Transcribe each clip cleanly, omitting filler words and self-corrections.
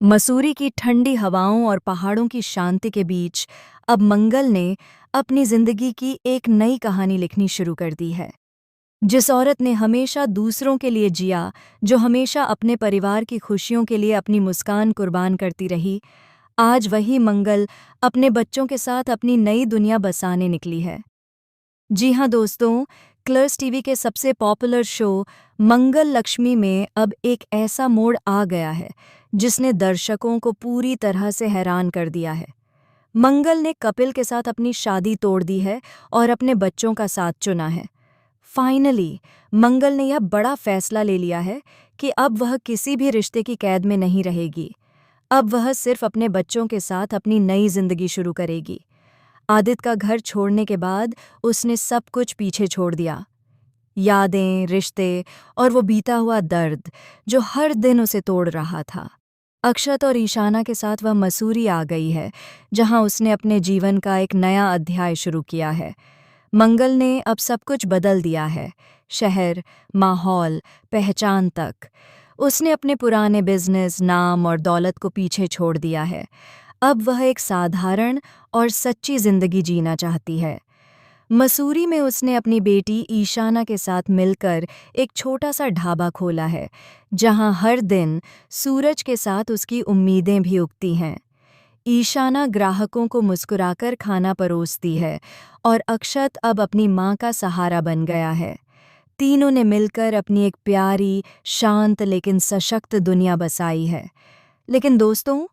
मसूरी की ठंडी हवाओं और पहाड़ों की शांति के बीच अब मंगल ने अपनी जिंदगी की एक नई कहानी लिखनी शुरू कर दी है। जिस औरत ने हमेशा दूसरों के लिए जिया, जो हमेशा अपने परिवार की खुशियों के लिए अपनी मुस्कान कुर्बान करती रही, आज वही मंगल अपने बच्चों के साथ अपनी नई दुनिया बसाने निकली है। जी हाँ दोस्तों, क्लर्स टीवी के सबसे पॉपुलर शो मंगल लक्ष्मी में अब एक ऐसा मोड़ आ गया है जिसने दर्शकों को पूरी तरह से हैरान कर दिया है। मंगल ने कपिल के साथ अपनी शादी तोड़ दी है और अपने बच्चों का साथ चुना है। फाइनली मंगल ने यह बड़ा फैसला ले लिया है कि अब वह किसी भी रिश्ते की कैद में नहीं रहेगी। अब वह सिर्फ अपने बच्चों के साथ अपनी नई जिंदगी शुरू करेगी। आदित्य का घर छोड़ने के बाद उसने सब कुछ पीछे छोड़ दिया, यादें, रिश्ते और वो बीता हुआ दर्द जो हर दिन उसे तोड़ रहा था। अक्षत और ईशाना के साथ वह मसूरी आ गई है, जहां उसने अपने जीवन का एक नया अध्याय शुरू किया है। मंगल ने अब सब कुछ बदल दिया है, शहर, माहौल, पहचान तक। उसने अपने पुराने बिजनेस, नाम और दौलत को पीछे छोड़ दिया है। अब वह एक साधारण और सच्ची जिंदगी जीना चाहती है। मसूरी में उसने अपनी बेटी ईशाना के साथ मिलकर एक छोटा सा ढाबा खोला है, जहां हर दिन सूरज के साथ उसकी उम्मीदें भी उगती हैं। ईशाना ग्राहकों को मुस्कुराकर खाना परोसती है और अक्षत अब अपनी माँ का सहारा बन गया है। तीनों ने मिलकर अपनी एक प्यारी, शांत लेकिन सशक्त दुनिया बसाई है। लेकिन दोस्तों,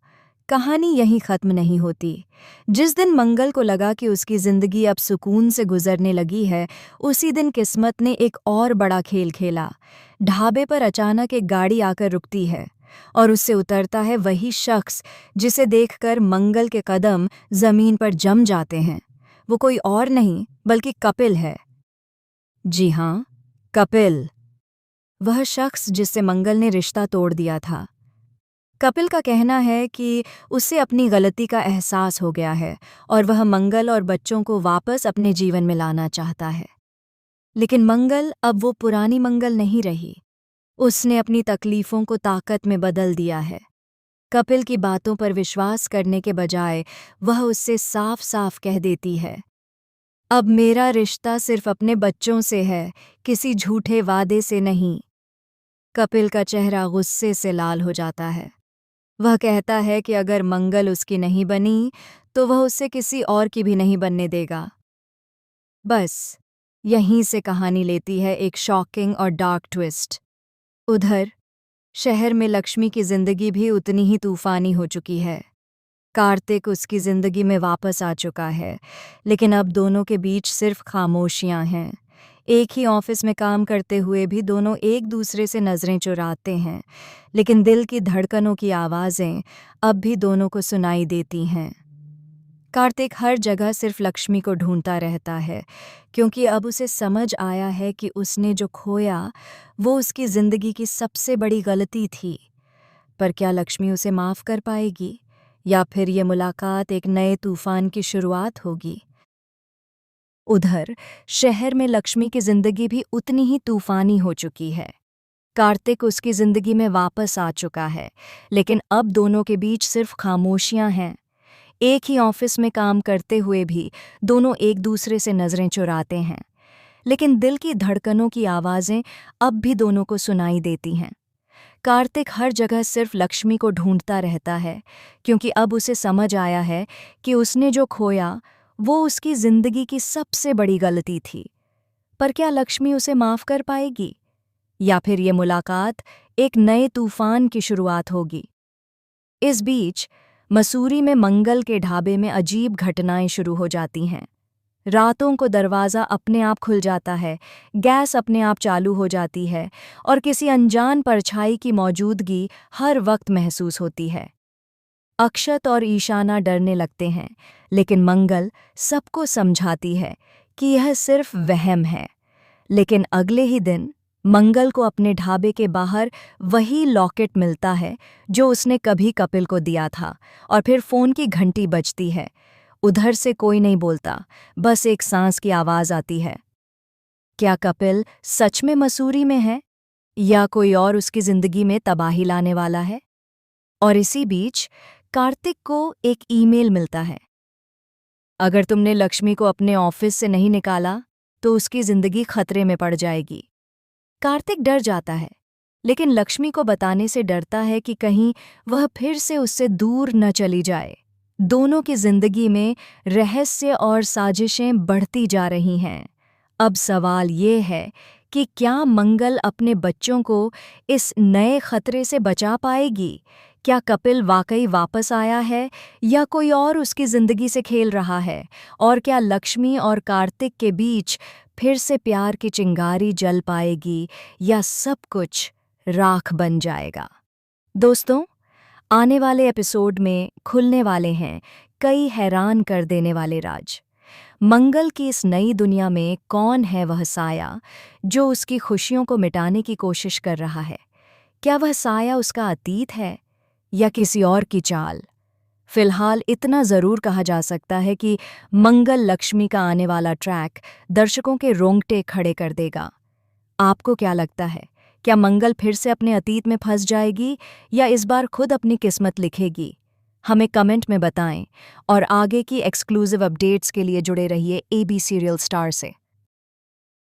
कहानी यहीं खत्म नहीं होती। जिस दिन मंगल को लगा कि उसकी जिंदगी अब सुकून से गुजरने लगी है, उसी दिन किस्मत ने एक और बड़ा खेल खेला। ढाबे पर अचानक एक गाड़ी आकर रुकती है और उससे उतरता है वही शख्स जिसे देखकर मंगल के कदम जमीन पर जम जाते हैं। वो कोई और नहीं बल्कि कपिल है। जी हाँ, कपिल, वह शख्स जिससे मंगल ने रिश्ता तोड़ दिया था। कपिल का कहना है कि उसे अपनी गलती का एहसास हो गया है और वह मंगल और बच्चों को वापस अपने जीवन में लाना चाहता है। लेकिन मंगल अब वो पुरानी मंगल नहीं रही। उसने अपनी तकलीफों को ताकत में बदल दिया है। कपिल की बातों पर विश्वास करने के बजाय वह उससे साफ साफ कह देती है, अब मेरा रिश्ता सिर्फ अपने बच्चों से है, किसी झूठे वादे से नहीं। कपिल का चेहरा गुस्से से लाल हो जाता है। वह कहता है कि अगर मंगल उसकी नहीं बनी तो वह उसे किसी और की भी नहीं बनने देगा। बस यहीं से कहानी लेती है एक शॉकिंग और डार्क ट्विस्ट। उधर शहर में लक्ष्मी की जिंदगी भी उतनी ही तूफानी हो चुकी है। कार्तिक उसकी जिंदगी में वापस आ चुका है, लेकिन अब दोनों के बीच सिर्फ खामोशियां हैं। एक ही ऑफिस में काम करते हुए भी दोनों एक दूसरे से नज़रें चुराते हैं, लेकिन दिल की धड़कनों की आवाज़ें अब भी दोनों को सुनाई देती हैं। कार्तिक हर जगह सिर्फ लक्ष्मी को ढूंढता रहता है, क्योंकि अब उसे समझ आया है कि उसने जो खोया वो उसकी ज़िंदगी की सबसे बड़ी गलती थी। पर क्या लक्ष्मी उसे माफ़ कर पाएगी, या फिर ये मुलाकात एक नए तूफान की शुरुआत होगी? उधर शहर में लक्ष्मी की जिंदगी भी उतनी ही तूफानी हो चुकी है। कार्तिक उसकी जिंदगी में वापस आ चुका है, लेकिन अब दोनों के बीच सिर्फ खामोशियां हैं। एक ही ऑफिस में काम करते हुए भी दोनों एक दूसरे से नजरें चुराते हैं, लेकिन दिल की धड़कनों की आवाजें अब भी दोनों को सुनाई देती हैं। कार्तिक हर जगह सिर्फ लक्ष्मी को ढूंढता रहता है, क्योंकि अब उसे समझ आया है कि उसने जो खोया वो उसकी जिंदगी की सबसे बड़ी गलती थी। पर क्या लक्ष्मी उसे माफ कर पाएगी, या फिर ये मुलाकात एक नए तूफान की शुरुआत होगी? इस बीच मसूरी में मंगल के ढाबे में अजीब घटनाएं शुरू हो जाती हैं। रातों को दरवाज़ा अपने आप खुल जाता है, गैस अपने आप चालू हो जाती है और किसी अनजान परछाई की मौजूदगी हर वक्त महसूस होती है। अक्षत और ईशाना डरने लगते हैं, लेकिन मंगल सबको समझाती है कि यह सिर्फ वहम है। लेकिन अगले ही दिन मंगल को अपने ढाबे के बाहर वही लॉकेट मिलता है जो उसने कभी कपिल को दिया था, और फिर फ़ोन की घंटी बजती है। उधर से कोई नहीं बोलता, बस एक सांस की आवाज़ आती है। क्या कपिल सच में मसूरी में है, या कोई और उसकी ज़िंदगी में तबाही लाने वाला है? और इसी बीच कार्तिक को एक ईमेल मिलता है। अगर तुमने लक्ष्मी को अपने ऑफिस से नहीं निकाला तो उसकी जिंदगी खतरे में पड़ जाएगी। कार्तिक डर जाता है, लेकिन लक्ष्मी को बताने से डरता है कि कहीं वह फिर से उससे दूर न चली जाए। दोनों की जिंदगी में रहस्य और साजिशें बढ़ती जा रही हैं। अब सवाल ये है कि क्या मंगल अपने बच्चों को इस नए खतरे से बचा पाएगी? क्या कपिल वाकई वापस आया है या कोई और उसकी जिंदगी से खेल रहा है? और क्या लक्ष्मी और कार्तिक के बीच फिर से प्यार की चिंगारी जल पाएगी या सब कुछ राख बन जाएगा? दोस्तों, आने वाले एपिसोड में खुलने वाले हैं कई हैरान कर देने वाले राज। मंगल की इस नई दुनिया में कौन है वह साया जो उसकी खुशियों को मिटाने की कोशिश कर रहा है? क्या वह साया उसका अतीत है या किसी और की चाल? फिलहाल इतना जरूर कहा जा सकता है कि मंगल लक्ष्मी का आने वाला ट्रैक दर्शकों के रोंगटे खड़े कर देगा। आपको क्या लगता है? क्या मंगल फिर से अपने अतीत में फंस जाएगी या इस बार खुद अपनी किस्मत लिखेगी? हमें कमेंट में बताएं और आगे की एक्सक्लूसिव अपडेट्स के लिए जुड़े रहिए AB सीरियल स्टार से।